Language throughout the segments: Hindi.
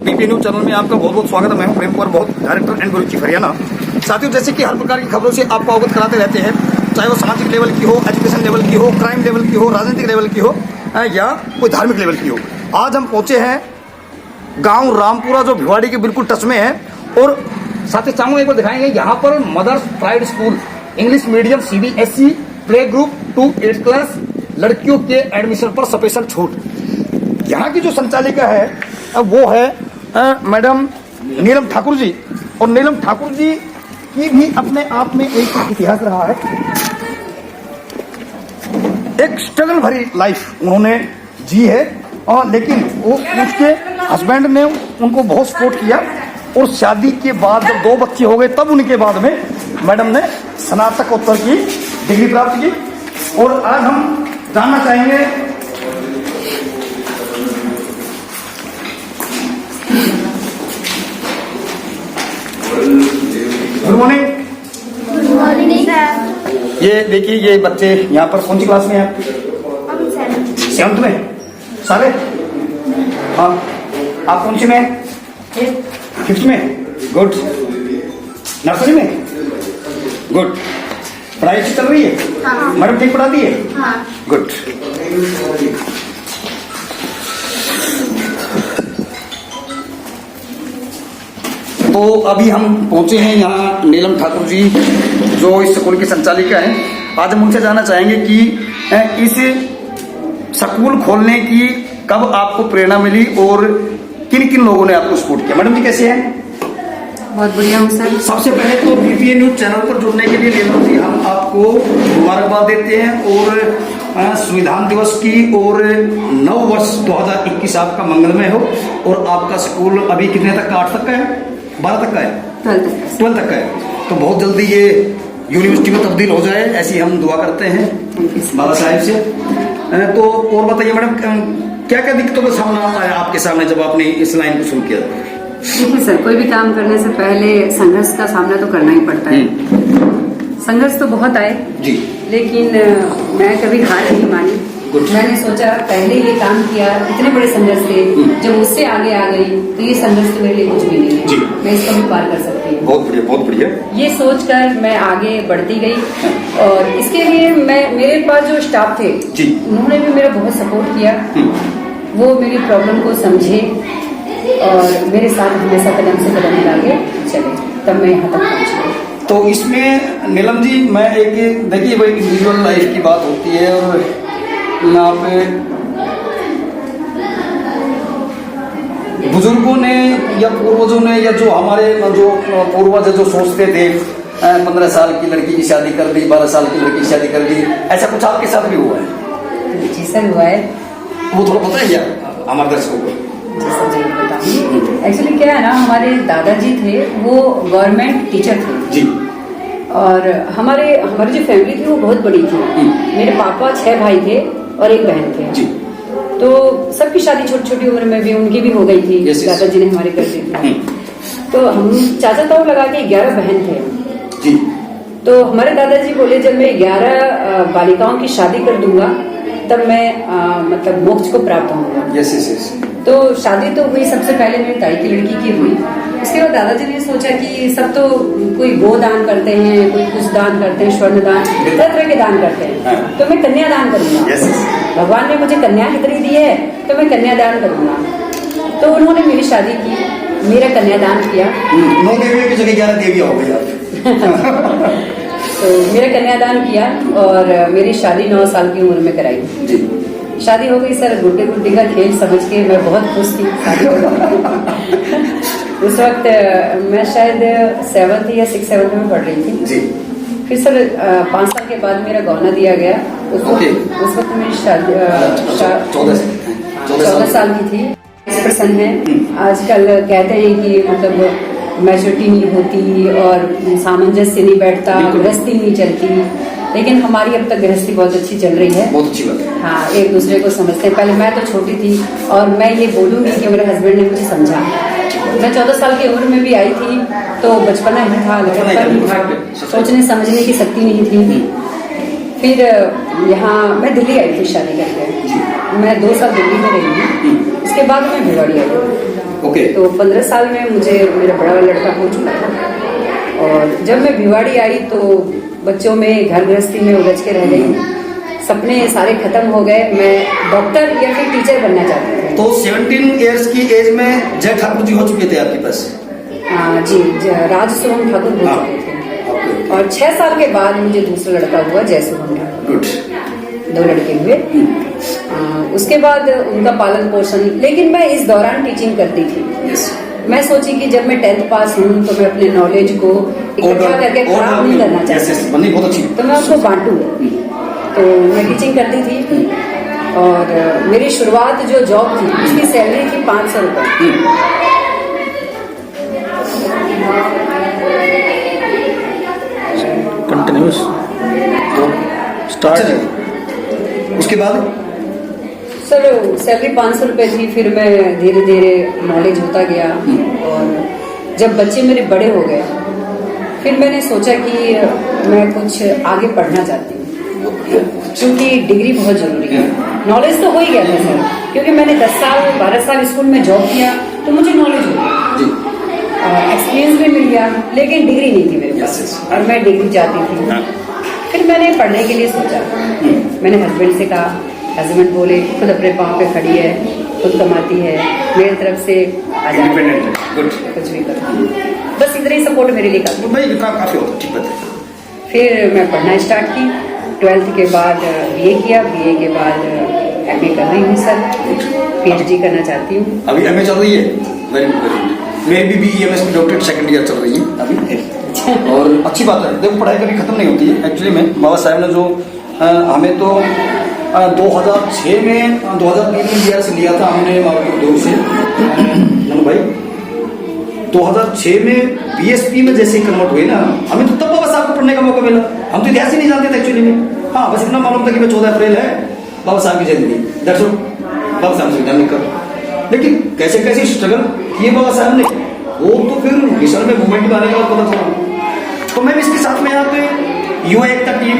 बीपी न्यूज चैनल में आपका बहुत बहुत स्वागत है। मैं हूं प्रेम कुमार, बहुत director and bureau chief Haryana. साथियों, जैसे कि हर प्रकार की खबरों से आपको अवगत कराते रहते हैं, चाहे वो सामाजिक लेवल की हो, एजुकेशन लेवल की हो, क्राइम लेवल की हो, राजनीतिक लेवल की हो या कोई धार्मिक लेवल की हो। आज हम पहुंचे हैं गांव रामपुरा, जो भिवाड़ी के बिल्कुल टच में है। और साथी चाहूंगा एक बार दिखाएंगे, यहाँ पर mother's pride school English medium CBSE play group 2 8th class लड़कियों के एडमिशन पर स्पेशल छूट। यहाँ की जो संचालिका है वो है मैडम नीलम ठाकुर जी। और नीलम ठाकुर जी की भी अपने आप में एक इतिहास रहा है। एक स्ट्रगल भरी लाइफ उन्होंने जी है, और लेकिन वो उसके हस्बैंड ने उनको बहुत सपोर्ट किया। और शादी के बाद जब 2 बच्चे हो गए, तब उनके बाद में मैडम ने स्नातकोत्तर की डिग्री प्राप्त की। और आज हम जानना चाहेंगे good morning. Good morning sir. ये देखिए, ये बच्चे यहाँ पर कौन सी क्लास में हैं? 7th में सारे? हाँ, आप कौन सी में? 5th में। गुड। नर्सरी में? गुड। पढ़ाई अच्छी चल रही है? हाँ। मैडम ठीक पढ़ाती है? हाँ। गुड। तो अभी हम पहुंचे हैं यहाँ नीलम ठाकुर जी, जो इस स्कूल की संचालिका हैं। आज हम उनसे जानना चाहेंगे कि इस स्कूल खोलने की कब आपको प्रेरणा मिली और किन किन लोगों ने आपको सपोर्ट किया। मैडम जी कैसे हैं? बहुत बढ़िया हूँ सर। सबसे पहले तो बीपीए न्यूज चैनल पर जुड़ने के लिए नीलम जी हम आपको मुबारकबाद देते हैं। और संविधान दिवस की और नव वर्ष 2021 आपका मंगलमय हो। और आपका स्कूल अभी कितने तक का? 8 तक का है? 12 तक का है? 12 तक का है। तो बहुत जल्दी ये यूनिवर्सिटी में तब्दील हो जाए, ऐसी हम दुआ करते हैं बाबा साहेब से। तो और बताइए मैडम, क्या क्या दिक्कतों का सामना आया आपके सामने जब आपने इस लाइन को शुरू किया? देखिए सर, कोई भी काम करने से पहले संघर्ष का सामना तो करना ही पड़ता है। संघर्ष तो बहुत आए जी, लेकिन मैं कभी हार नहीं मानी। मैंने सोचा, पहले ये काम किया, इतने बड़े संघर्ष थे, जब उससे आगे आ गई तो ये संघर्ष तो मेरे लिए कुछ भी नहीं है। मैं इसको भी पार कर सकती हूँ। बहुत बढ़िया, बहुत बढ़िया। ये सोचकर मैं आगे बढ़ती गई। और इसके लिए मेरे पास जो स्टाफ थे जी, उन्होंने भी मेरा बहुत सपोर्ट किया। वो मेरी प्रॉब्लम को समझे और मेरे साथ हमेशा कदम से कदम मिलाके चले, तब मैं यहाँ तक पहुँची। तो इसमें नीलम जी, मैं एक देखिए, भाई इंडिविजुअल लाइफ की बात होती है। और यहाँ पे बुजुर्गों ने या पूर्वजों ने या जो हमारे जो पूर्वज जो सोचते थे 15 साल की लड़की की शादी कर दी, 12 साल की लड़की की शादी कर दी, ऐसा कुछ आपके साथ भी हुआ है? जी सर, हुआ है। वो थोड़ा बताइए हमारे दर्शकों को। एक्चुअली क्या है ना, हमारे दादाजी थे, वो गवर्नमेंट टीचर थे जी। और हमारी जो फैमिली थी वो बहुत बड़ी थी। मेरे पापा 6 भाई थे और 1 बहन थे जी। तो सबकी शादी छोटी छोटी उम्र में भी उनकी भी हो गई थी। दादाजी ने हमारे कर दी थी। तो हम चाचा ताऊ लगा के 11 बहन थे जी। तो हमारे दादाजी बोले, जब मैं 11 बालिकाओं की शादी कर दूंगा तब मैं मतलब मोक्ष को प्राप्त होऊंगा। Yes yes yes. तो शादी तो हुई, सबसे पहले मेरी ताई की लड़की की हुई। उसके बाद दादाजी ने सोचा कि सब तो कोई गो दान करते हैं, कोई कुछ दान करते हैं, स्वर्ण दान, तरह तरह के दान करते हैं। तो मैं कन्या दान करूंगा। भगवान ने मुझे कन्या कितनी दी है, तो मैं कन्या दान करूंगा। तो उन्होंने मेरी शादी की, मेरा कन्यादान किया। 9 देवियों की जगह 11 देवियां हो गई आप। तो मेरा कन्यादान किया और मेरी शादी 9 साल की उम्र में कराई। शादी हो गई सर, गुड्डे गुड्डी का खेल समझ के मैं बहुत खुश थी। उस वक्त मैं शायद 7th या 6th में पढ़ रही थी जी। फिर सर 5 साल के बाद मेरा गौना दिया गया। उस वक्त मेरी शादी 14 साल की थी। इस प्रसन्न है, आजकल कहते हैं कि मतलब मैच्योरिटी नहीं होती और सामंजस्य नहीं बैठता, गृहस्थी नहीं चलती, लेकिन हमारी अब तक गृहस्थी बहुत अच्छी चल रही है। बहुत अच्छी बात है। हाँ, एक दूसरे को समझते हैं। पहले मैं तो छोटी थी और मैं ये बोलूंगी कि मेरे हस्बैंड ने मुझे समझा। मैं 14 साल की उम्र में भी आई थी तो बचपना ही था, सोचने समझने की शक्ति नहीं थी। फिर यहाँ मैं दिल्ली आई थी शादी करके। मैं 2 साल दिल्ली में रही हूँ। उसके बाद मैं भिवाड़ी आई। ओके। तो 15 साल में मुझे मेरा बड़ा वाला लड़का हो चुका था। और जब मैं भिवाड़ी आई तो बच्चों में घर गृहस्थी में उलझ के रह गई, सपने सारे खत्म हो गए। मैं डॉक्टर या फिर टीचर बनना चाहती थी। तो 17 इयर्स की एज में जय ठाकुर जी हो चुके थे आपके पास? हाँ जी, राज सोहन ठाकुर हो हाँ। चुके थे। और 6 साल के बाद मुझे दूसरा लड़का हुआ, जय सोहन ठाकुर। गुड। 2 लड़के हुए। उसके बाद उनका पालन पोषण, लेकिन मैं इस दौरान टीचिंग करती थी। यस। मैं सोची कि जब मैं 10th पास हूँ तो मैं अपने नॉलेज को इकट्ठा करके खराब नहीं करना चाहती, बनी बहुत अच्छी। तो मैं उसको बांटूँ। तो मैं टीचिंग करती थी और मेरी शुरुआत जो जॉब थी उसकी सैलरी थी 500 रुपये। Continuous start. उसके बाद सर सैलरी 500 रुपये थी। फिर मैं धीरे धीरे नॉलेज होता गया और जब बच्चे मेरे बड़े हो गए फिर मैंने सोचा कि मैं कुछ आगे पढ़ना चाहती हूँ, क्योंकि डिग्री बहुत जरूरी है। नॉलेज तो हो ही गया था सर, क्योंकि मैंने 10 साल 12 साल स्कूल में जॉब किया तो मुझे नॉलेज हो गया, एक्सपीरियंस भी मिल गया, लेकिन डिग्री नहीं थी मेरे पास और मैं डिग्री चाहती थी। फिर मैंने पढ़ने के लिए सोचा। मैंने हस्बैंड से कहा, हस्बैंड बोले खुद अपने पाँव पे खड़ी है, खुद कमाती है, मेरी तरफ से आजाद है, कुछ भी करो, बस इतना ही सपोर्ट मेरे लिए काफी। भाई इतना काफी होता है, ठीक बात है। फिर मैं पढ़ना स्टार्ट की। 12th के बाद बीए किया, बीए के बाद एमए कर रही हूँ सर, पीएचडी करना चाहती हूँ। अभी एमए चल रही है? Very good. मैं भी बीएमएस में डॉक्टरेट सेकंड ईयर चल रही है अभी। और अच्छी बात है, देखो पढ़ाई कभी खत्म नहीं होती है। एक्चुअली में बाबा साहब ने जो हमें तो 2006 में 2003 में दिया से लिया था हमने मार्केट से ननु भाई। 2006 में बीएसपी में जैसे कन्वर्ट हुए ना, हमें तो तब बाबा साहब को पढ़ने का मौका मिला। हम तो इतिहास ही नहीं जानते थे एक्चुअली में। हाँ, बस इतना मालूम था कि 14 अप्रैल है बाबा साहब की जयंती, दैट्स ऑल। बाबा साहब से जाने का, लेकिन कैसे कैसे स्ट्रगल किए बाबा साहब ने, वो तो फिर मिशन में मूवमेंट में आने के बाद पता चला। तो मैं भी इसके साथ में यहाँ पे युवा एकता टीम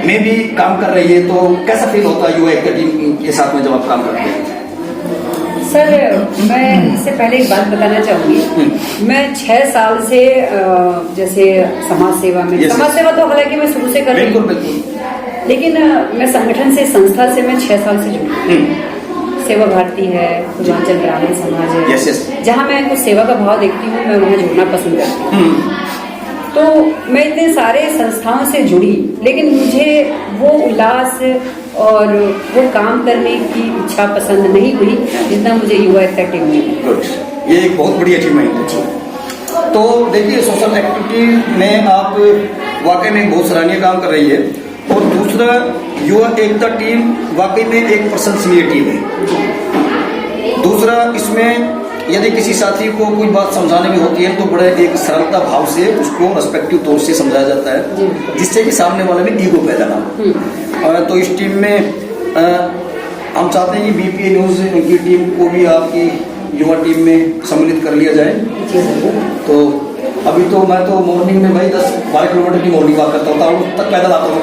में भी काम कर रही है, तो कैसा फील होता है युवा एकता टीम के साथ में जब आप काम करते हैं? सर मैं इससे पहले एक बात बताना चाहूंगी। मैं 6 साल से जैसे समाज सेवा में, समाज सेवा तो हालांकि मैं शुरू से कर रही हूँ, लेकिन मैं संगठन से, संस्था से मैं 6 साल से जुड़ी। सेवा भारती है, पूर्वांचल ग्रामीण समाज है, जहाँ मैं कुछ सेवा का भाव देखती हूँ, मैं वहाँ जुड़ना पसंद करती हूँ। तो मैं इतने सारे संस्थाओं से जुड़ी, लेकिन मुझे वो उल्लास और वो काम करने की इच्छा पसंद नहीं हुई जितना मुझे युवा एकता टीम में। ये एक बहुत बड़ी अचीवमेंट है। तो देखिए, सोशल एक्टिविटी में आप वाकई में बहुत सराहनीय काम कर रही है। और दूसरा, युवा एकता टीम वाकई में एक प्रशंसनीय टीम है। दूसरा, इसमें यदि किसी साथी को कोई बात समझाने में होती है तो बड़े एक सरलता भाव से उसको रेस्पेक्टिव तौर से समझाया जाता है, जिससे कि सामने वाले में ईगो पैदा ना हो। तो इस टीम में हम चाहते हैं कि बीपीए न्यूज की टीम को भी आपकी युवा टीम में सम्मिलित कर लिया जाए। तो अभी तो मैं तो मॉर्निंग में भाई 10-12 किलोमीटर की मॉर्निंग वॉक करता हूँ, तक पैदल आता हूँ।